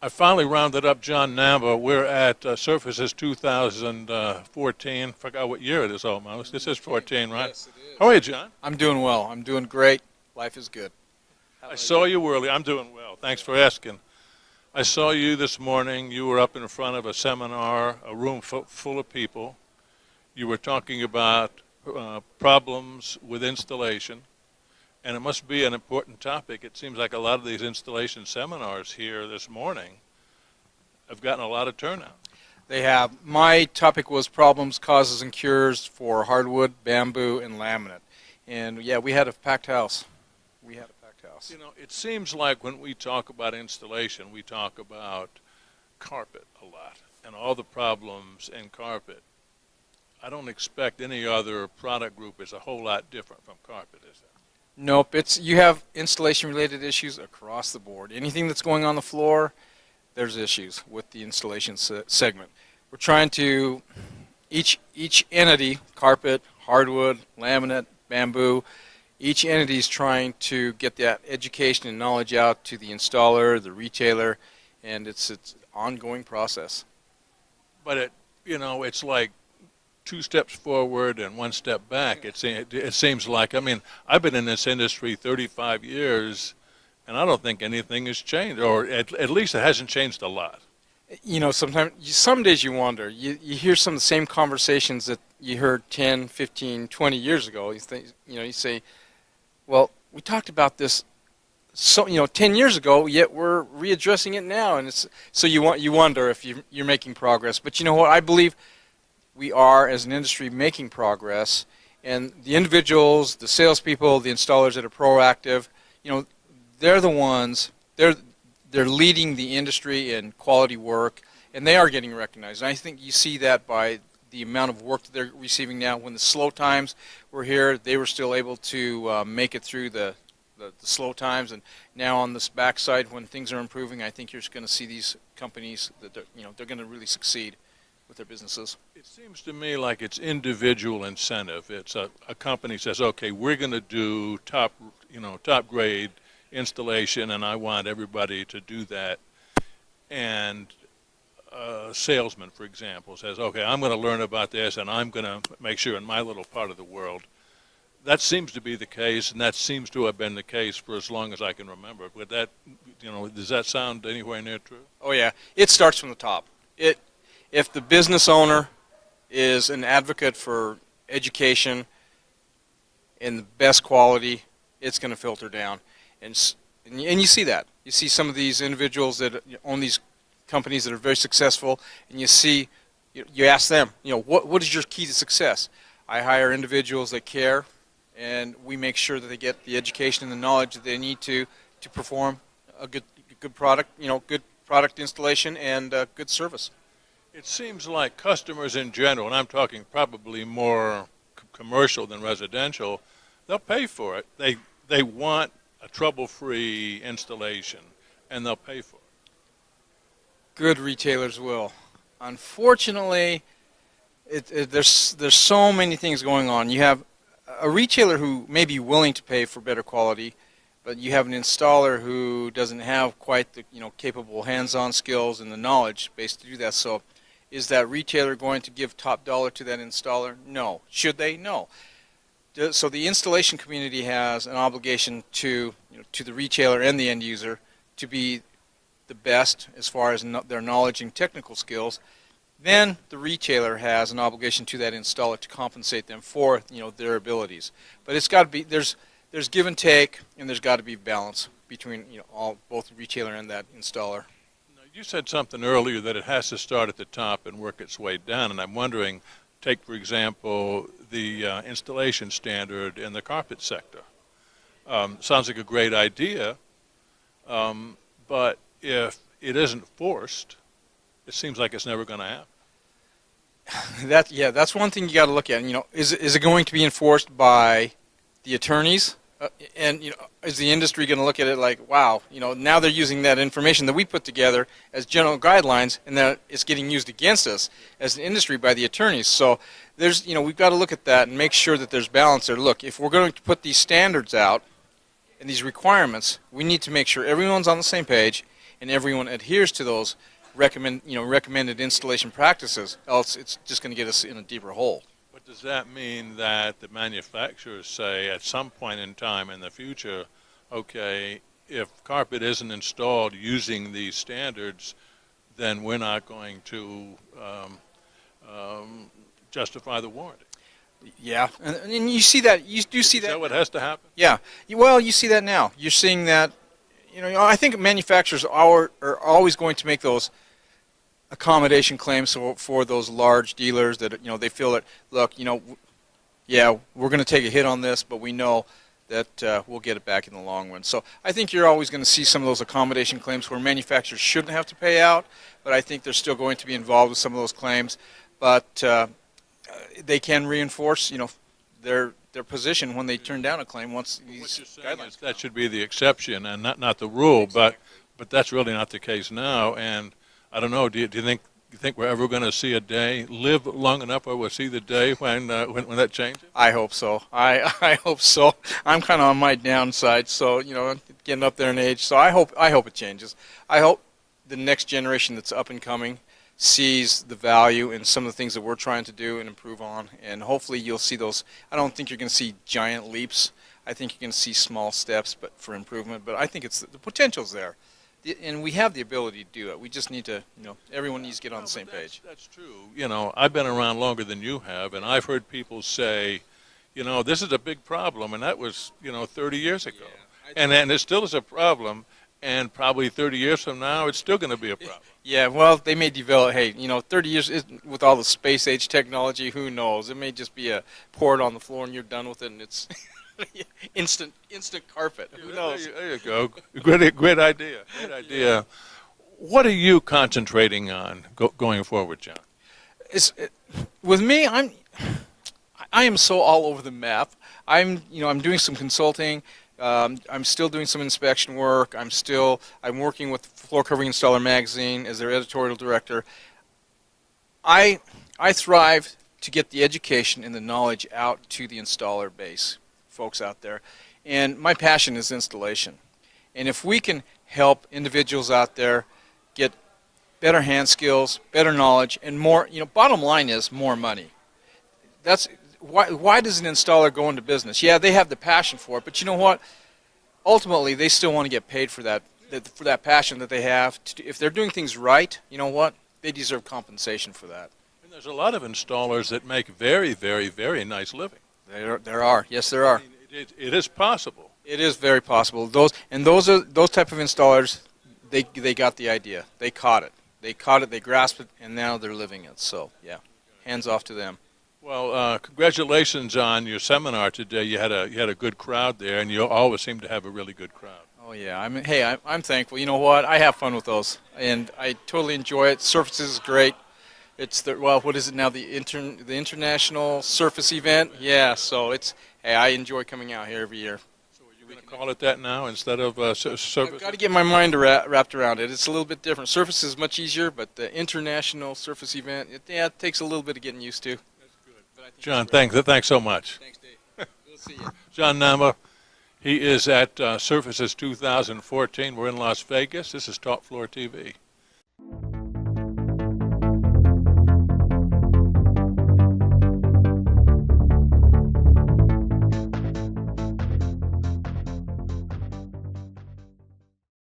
I finally rounded up Jon Namba. We're at Surfaces 2014. Forgot what year it is almost. This is 14, right? Yes, it is. How are you, John? I'm doing well. I'm doing great. Life is good. I saw you early. I'm doing well. Thanks for asking. I saw you this morning. You were up in front of a seminar, a room full of people. You were talking about problems with installation, and it must be an important topic. It seems like a lot of these installation seminars here this morning have gotten a lot of turnout. They have. My topic was problems, causes, and cures for hardwood, bamboo, and laminate. And yeah, we had a packed house. We had a packed house. You know, it seems like when we talk about installation, we talk about carpet a lot and all the problems in carpet. I don't expect any other product group is a whole lot different from carpet, is there? Nope. You have installation-related issues across the board. Anything that's going on the floor, there's issues with the installation segment. We're trying to, each entity, carpet, hardwood, laminate, bamboo, each entity is trying to get that education and knowledge out to the installer, the retailer, and it's an ongoing process. But it's like 2 steps forward and 1 step back. It seems like, I mean, I've been in this industry 35 years, and I don't think anything has changed, or at least it hasn't changed a lot. You know, some days you wonder. You hear some of the same conversations that you heard 10, 15, 20 years ago. You say, well, we talked about this 10 years ago, yet we're readdressing it now, and so you wonder if you're making progress. But you know what? I believe we are, as an industry, making progress, and the individuals, the salespeople, the installers that are proactive, they're the ones, they're leading the industry in quality work, and they are getting recognized. And I think you see that by the amount of work that they're receiving now. When the slow times were here, they were still able to make it through the slow times, and now on this backside, when things are improving, I think you're going to see these companies that they're going to really succeed with their businesses. It seems to me like it's individual incentive. It's a company says, okay, we're going to do top grade installation, and I want everybody to do that. And a salesman, for example, says, okay, I'm going to learn about this, and I'm going to make sure in my little part of the world. That seems to be the case, and that seems to have been the case for as long as I can remember. But that, does that sound anywhere near true? Oh yeah, it starts from the top. If the business owner is an advocate for education and the best quality, it's going to filter down. And you see that. You see some of these individuals that own these companies that are very successful, and you ask them, what is your key to success? I hire individuals that care, and we make sure that they get the education and the knowledge that they need to perform a good product, good product installation and good service. It seems like customers in general, and I'm talking probably more commercial than residential, they'll pay for it. They want a trouble-free installation, and they'll pay for it. Good retailers will. Unfortunately, there's so many things going on. You have a retailer who may be willing to pay for better quality, but you have an installer who doesn't have quite the capable hands-on skills and the knowledge base to do that. So is that retailer going to give top dollar to that installer? No. Should they? No. So the installation community has an obligation to the retailer and the end user to be the best as far as their knowledge and technical skills. Then the retailer has an obligation to that installer to compensate them for their abilities. But it's got to be there's give and take, and there's got to be balance between both the retailer and that installer. You said something earlier that it has to start at the top and work its way down, and I'm wondering, take for example the installation standard in the carpet sector. Sounds like a great idea, but if it isn't forced, it seems like it's never going to happen. That's one thing you got to look at. Is it going to be enforced by the attorneys? And is the industry going to look at it like, wow, now they're using that information that we put together as general guidelines, and that it's getting used against us as an industry by the attorneys. So we've got to look at that and make sure that there's balance there. Look, if we're going to put these standards out and these requirements, we need to make sure everyone's on the same page, and everyone adheres to those recommended installation practices. Else, it's just going to get us in a deeper hole. But does that mean that the manufacturers say at some point in time in the future, okay, if carpet isn't installed using these standards, then we're not going to justify the warranty? Yeah, and you see that. You do see Is that. that what has to happen? Yeah. Well, you see that now. You're seeing that. I think manufacturers are always going to make those accommodation claims for those large dealers that they feel that, look, yeah, we're going to take a hit on this, but we know that we'll get it back in the long run. So I think you're always going to see some of those accommodation claims where manufacturers shouldn't have to pay out, but I think they're still going to be involved with some of those claims. But they can reinforce, their position when they turn down a claim once these guidelines. That should be the exception and not the rule, exactly. But that's really not the case now. And I don't know. Do you think we're ever going to see a day, live long enough, where we'll see the day when that changes? I hope so. I hope so. I'm kind of on my downside, so getting up there in age. So I hope it changes. I hope the next generation that's up and coming sees the value in some of the things that we're trying to do and improve on, and hopefully you'll see those. I don't think you're going to see giant leaps. I think you're going to see small steps, but for improvement. But I think the potential's there, and we have the ability to do it. We just need to, everyone needs to get on the same page. That's true. I've been around longer than you have, and I've heard people say, this is a big problem, and that was, 30 years ago, and it still is a problem. And probably 30 years from now, it's still going to be a problem. Yeah, well, they may develop, 30 years with all the space age technology, who knows? It may just be a pour it on the floor and you're done with it, and it's instant carpet. Who knows? There you go. Great idea. Great idea. What are you concentrating on going forward, John? With me, I am so all over the map. I'm doing some consulting. I'm still doing some inspection work. I'm working with Floor Covering Installer Magazine as their editorial director. I thrive to get the education and the knowledge out to the installer base, folks out there. And my passion is installation. And if we can help individuals out there get better hand skills, better knowledge, and more, bottom line is more money. That's why does an installer go into business? Yeah, they have the passion for it, but you know what? Ultimately, they still want to get paid for that passion that they have. If they're doing things right, you know what? They deserve compensation for that. And there's a lot of installers that make very, very, very nice living. There are. Yes, there are. I mean, it is possible. It is very possible. Those type of installers, they got the idea. They caught it. They grasped it, and now they're living it. So, yeah, hands off to them. Well, congratulations on your seminar today. You had a good crowd there, and you always seem to have a really good crowd. Oh yeah, I'm thankful. You know what? I have fun with those, and I totally enjoy it. Surfaces is great. It's what is it now? The international surface event. Yeah, so I enjoy coming out here every year. So are you going to call it that now instead of surface? I've got to get my mind wrapped around it. It's a little bit different. Surface is much easier, but the international surface event, it takes a little bit of getting used to. John, thanks so much. Thanks, Dave. We'll see you. Jon Namba, he is at Surfaces 2014. We're in Las Vegas. This is Top Floor TV.